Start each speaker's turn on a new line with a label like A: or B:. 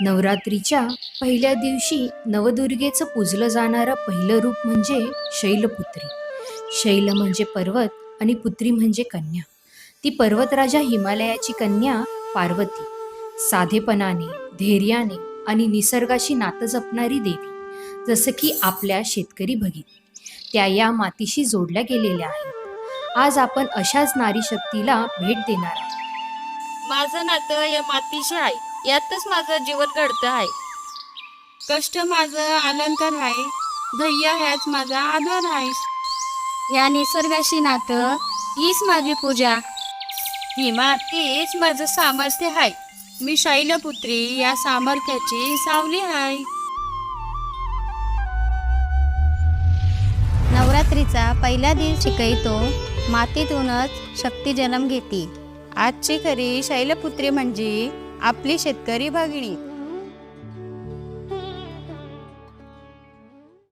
A: नवरात्रीच्या पहिल्या दिवशी नवदुर्गेचं पूजलं जाणारं पहिलं रूप म्हणजे शैलपुत्री. शैल म्हणजे पर्वत आणि पुत्री म्हणजे कन्या. ती पर्वतराजा हिमालयाची कन्या पार्वती. साधेपणाने, धैर्याने आणि निसर्गाशी नातं जपणारी देवी, जसं की आपल्या शेतकरी भगिनी, त्या या मातीशी जोडल्या गेलेल्या आहेत. आज आपण अशाच नारी शक्तीला भेट देणार आहोत.
B: माझं नातं या मातीशी आहे, यातच माझं जीवन घडतं आहे. कष्ट माझं अलंकार आहे, धैर्य ह्याच माझा आधार आहे. या निसर्गाशी नातं हीच माझी पूजा, ही मातीच माझं सामर्थ्य आहे. मी शैलपुत्री या सामर्थ्याची सावली आहे.
C: नवरात्रीचा पहिला दिवस शिकवतो, मातीतूनच शक्ती जन्म घेते.
D: आजची खरी शैलपुत्री म्हणजे आपली शेतकरी भगिनी.